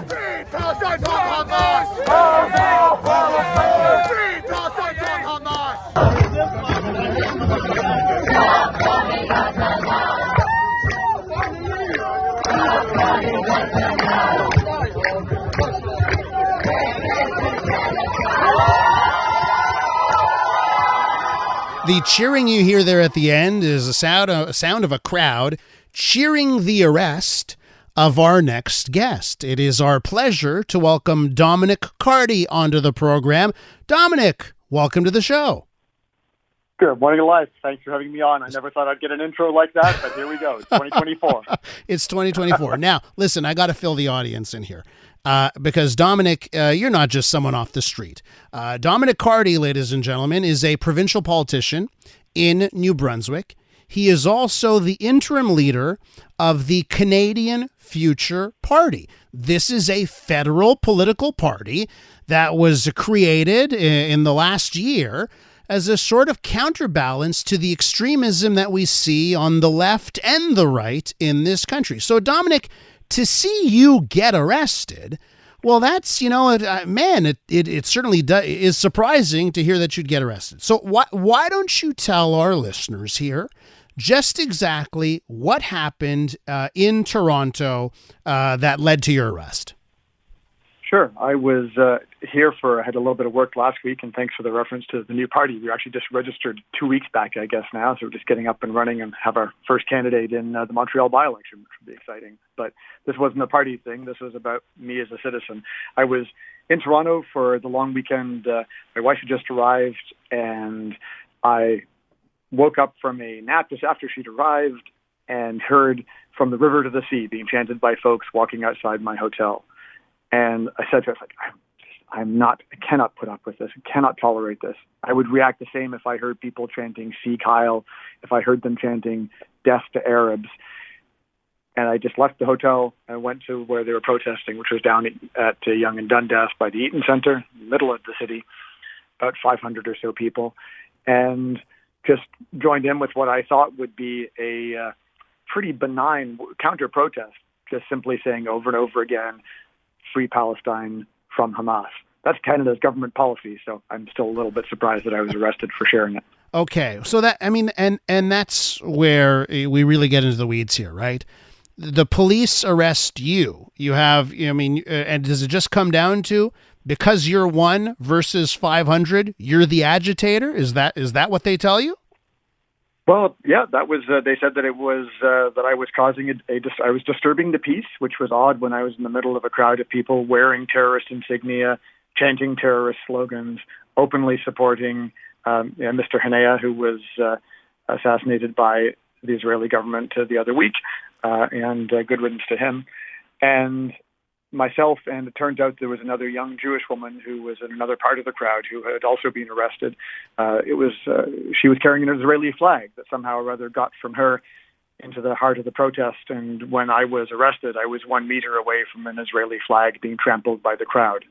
Free Palestine from Hamas! Free Palestine from Hamas! The cheering you hear there at the end is a sound of a crowd cheering the arrest of our next guest. It is our pleasure to welcome Dominic Cardy onto the program. Dominic, welcome to the show. Good morning, Elias. Thanks for having me on. I never thought I'd get an intro like that, but here we go. It's 2024. It's 2024. Now, listen, I got to fill the audience in here. Because Dominic, you're not just someone off the street. Dominic Cardy, ladies and gentlemen, is a provincial politician in New Brunswick. He is also the interim leader of the Canadian Future Party. This is a federal political party that was created in the last year as a sort of counterbalance to the extremism that we see on the left and the right in this country. So, Dominic, to see you get arrested, well, that's, it certainly is surprising to hear that you'd get arrested. So why don't you tell our listeners here just exactly what happened in Toronto that led to your arrest? Sure. I was here I had a little bit of work last week, and thanks for the reference to the new party. We actually just registered 2 weeks back, I guess, now, so we're just getting up and running and have our first candidate in the Montreal by-election, which would be exciting. But this wasn't a party thing. This was about me as a citizen. I was in Toronto for the long weekend. My wife had just arrived, and I woke up from a nap just after she'd arrived and heard From the River to the Sea being chanted by folks walking outside my hotel. And I said to her, I cannot put up with this. I cannot tolerate this. I would react the same if I heard people chanting "See Kyle," if I heard them chanting "Death to Arabs." And I just left the hotel and went to where they were protesting, which was down at Yonge and Dundas by the Eaton Centre, in the middle of the city, about 500 or so people, and just joined in with what I thought would be a pretty benign counter-protest, just simply saying over and over again, "Free Palestine from Hamas." That's Canada's government policy, so I'm still a little bit surprised that I was arrested for sharing it. Okay, so and that's where we really get into the weeds here, right? The police arrest you. And does it just come down to because you're 1 versus 500, you're the agitator? Is that what they tell you? Well, yeah, that was. They said that it was that I was causing I was disturbing the peace, which was odd when I was in the middle of a crowd of people wearing terrorist insignia, chanting terrorist slogans, openly supporting Mr. Hanea, who was assassinated by the Israeli government the other week, and good riddance to him, and myself. And it turns out there was another young Jewish woman who was in another part of the crowd who had also been arrested. She was carrying an Israeli flag that somehow or other got from her into the heart of the protest. And when I was arrested, I was 1 meter away from an Israeli flag being trampled by the crowd.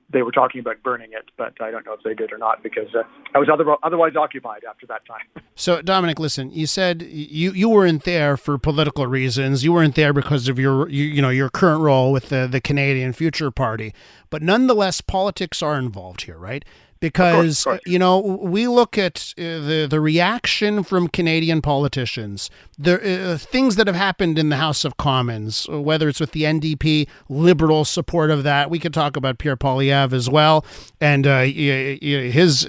They were talking about burning it, but I don't know if they did or not because I was otherwise occupied after that time. So, Dominic, listen, you said you weren't there for political reasons. You weren't there because of your current role with the Canadian Future Party. But nonetheless, politics are involved here, right? Because, of course. We look at the reaction from Canadian politicians, the things that have happened in the House of Commons, whether it's with the NDP, Liberal support of that. We could talk about Pierre Poilievre as well and his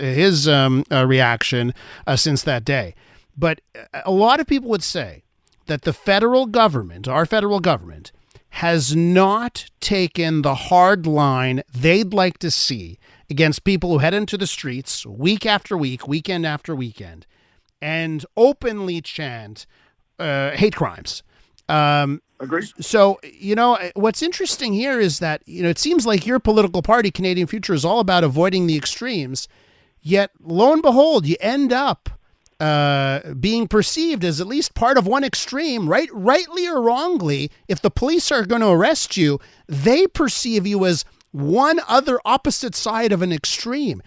reaction since that day. But a lot of people would say that the federal government, our federal government, has not taken the hard line they'd like to see against people who head into the streets week after week, weekend after weekend, and openly chant hate crimes. Agreed. So, what's interesting here is that, it seems like your political party, Canadian Future, is all about avoiding the extremes, yet lo and behold, you end up being perceived as at least part of one extreme, rightly or wrongly. If the police are going to arrest you, they perceive you as one other opposite side of an extreme.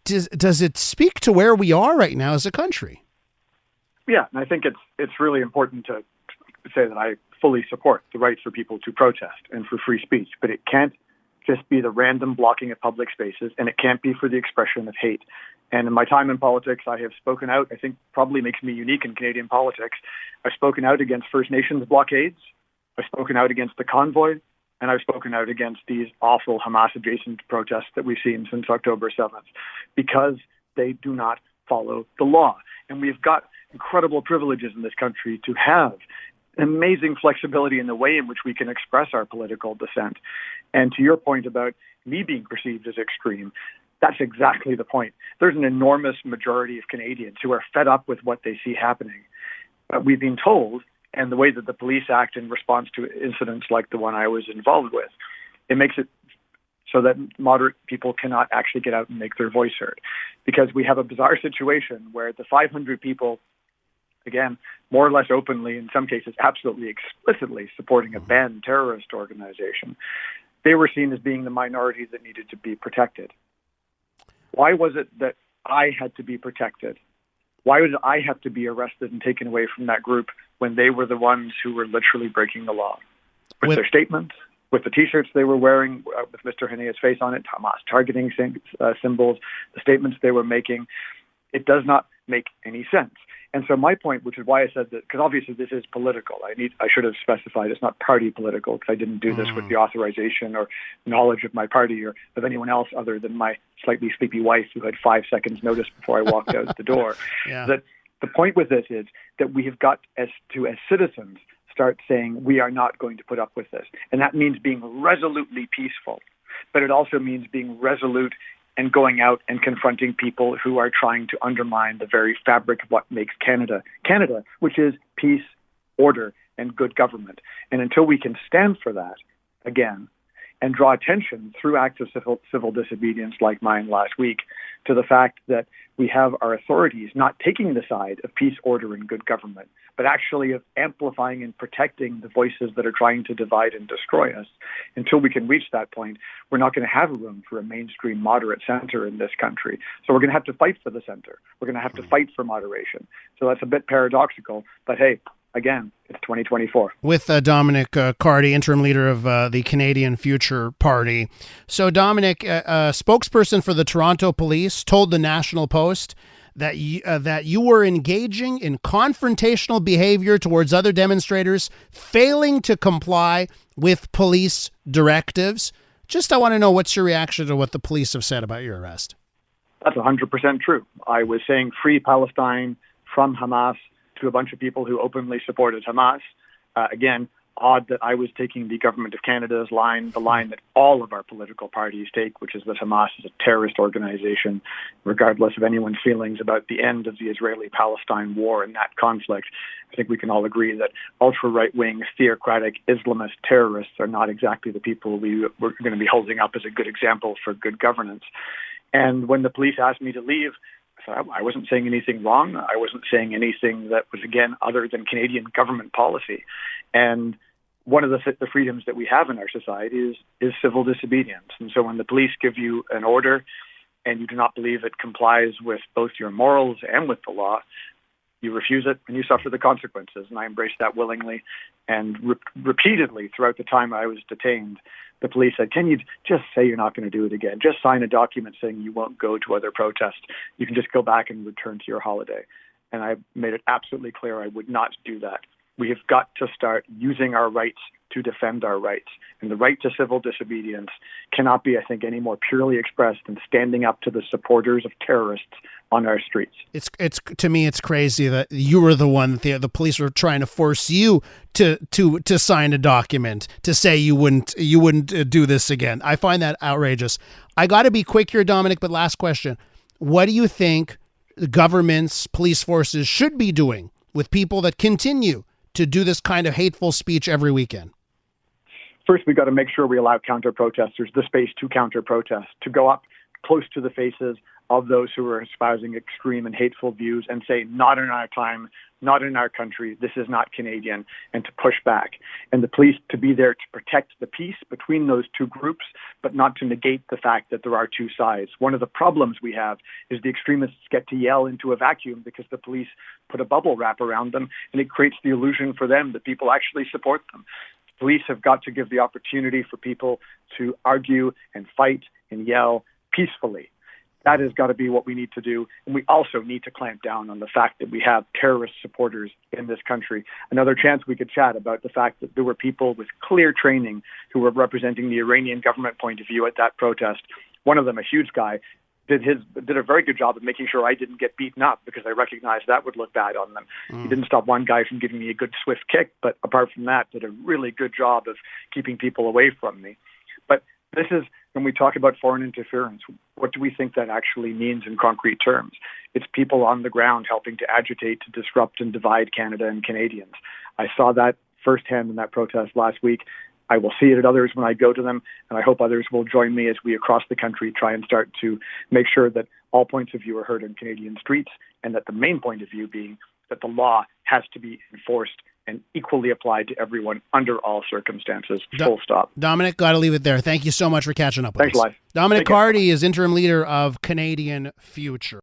Does it speak to where we are right now as a country? Yeah, and I think it's really important to say that I fully support the right for people to protest and for free speech, but it can't just be the random blocking of public spaces, and it can't be for the expression of hate. And in my time in politics, I have spoken out. I think probably makes me unique in Canadian politics. I've spoken out against First Nations blockades. I've spoken out against the convoy, and I've spoken out against these awful Hamas-adjacent protests that we've seen since October 7th, because they do not follow the law. And we've got incredible privileges in this country to have amazing flexibility in the way in which we can express our political dissent. And to your point about me being perceived as extreme, that's exactly the point. There's an enormous majority of Canadians who are fed up with what they see happening. But we've been told, and the way that the police act in response to incidents like the one I was involved with, it makes it so that moderate people cannot actually get out and make their voice heard. Because we have a bizarre situation where the 500 people, again, more or less openly, in some cases absolutely explicitly supporting a banned terrorist organization, they were seen as being the minority that needed to be protected. Why was it that I had to be protected? Why did I have to be arrested and taken away from that group when they were the ones who were literally breaking the law? With their statements, with the T-shirts they were wearing, with Mr. Hanea's face on it, Hamas targeting symbols, the statements they were making, it does not make any sense. And so my point, which is why I said that, because obviously this is political. I should have specified it's not party political, because I didn't do this with the authorization or knowledge of my party or of anyone else other than my slightly sleepy wife who had 5 seconds notice before I walked out the door. Yeah. That the point with this is that we have got as citizens start saying we are not going to put up with this. And that means being resolutely peaceful. But it also means being resolute and going out and confronting people who are trying to undermine the very fabric of what makes Canada, which is peace, order, and good government. And until we can stand for that, again, and draw attention through acts of civil disobedience like mine last week to the fact that we have our authorities not taking the side of peace, order, and good government, but actually of amplifying and protecting the voices that are trying to divide and destroy us. Until we can reach that point, we're not going to have room for a mainstream moderate center in this country. So we're going to have to fight for the center. We're going to have to fight for moderation. So that's a bit paradoxical, but hey, again, it's 2024. With Dominic Cardy, interim leader of the Canadian Future Party. So Dominic, a spokesperson for the Toronto Police, told the National Post that you were engaging in confrontational behavior towards other demonstrators, failing to comply with police directives. I want to know, what's your reaction to what the police have said about your arrest? That's 100% true. I was saying free Palestine from Hamas to a bunch of people who openly supported Hamas. Again, odd that I was taking the Government of Canada's line, the line that all of our political parties take, which is that Hamas is a terrorist organization, regardless of anyone's feelings about the end of the Israeli-Palestine war and that conflict. I think we can all agree that ultra-right-wing, theocratic, Islamist terrorists are not exactly the people we're going to be holding up as a good example for good governance. And when the police asked me to leave, I wasn't saying anything wrong. I wasn't saying anything that was, again, other than Canadian government policy. And one of the freedoms that we have in our society is civil disobedience. And so when the police give you an order and you do not believe it complies with both your morals and with the law, you refuse it and you suffer the consequences. And I embraced that willingly. And repeatedly throughout the time I was detained, the police said, can you just say you're not going to do it again? Just sign a document saying you won't go to other protests. You can just go back and return to your holiday. And I made it absolutely clear I would not do that. We have got to start using our rights to defend our rights. And the right to civil disobedience cannot be, I think, any more purely expressed than standing up to the supporters of terrorists on our streets. It's to me, it's crazy that you were the one that the police were trying to force you to sign a document to say you wouldn't do this again. I find that outrageous. I got to be quick here, Dominic, but last question. What do you think the governments, police forces should be doing with people that continue to do this kind of hateful speech every weekend? First, we've got to make sure we allow counter-protesters the space to counter-protest, to go up close to the faces of those who are espousing extreme and hateful views and say, not in our time, not in our country, this is not Canadian, and to push back. And the police to be there to protect the peace between those two groups, but not to negate the fact that there are two sides. One of the problems we have is the extremists get to yell into a vacuum because the police put a bubble wrap around them, and it creates the illusion for them that people actually support them. Police have got to give the opportunity for people to argue and fight and yell peacefully. That has got to be what we need to do. And we also need to clamp down on the fact that we have terrorist supporters in this country. Another chance we could chat about the fact that there were people with clear training who were representing the Iranian government point of view at that protest. One of them, a huge guy, did a very good job of making sure I didn't get beaten up because I recognized that would look bad on them. He didn't stop one guy from giving me a good swift kick, but apart from that, did a really good job of keeping people away from me. But this is, when we talk about foreign interference, what do we think that actually means in concrete terms? It's people on the ground helping to agitate, to disrupt and divide Canada and Canadians. I saw that firsthand in that protest last week. I will see it at others when I go to them, and I hope others will join me as we across the country try and start to make sure that all points of view are heard on Canadian streets, and that the main point of view being that the law has to be enforced and equally applied to everyone under all circumstances. Full stop. Dominic, got to leave it there. Thank you so much for catching up with us. Thanks, Life. Dominic Cardy is interim leader of Canadian Future.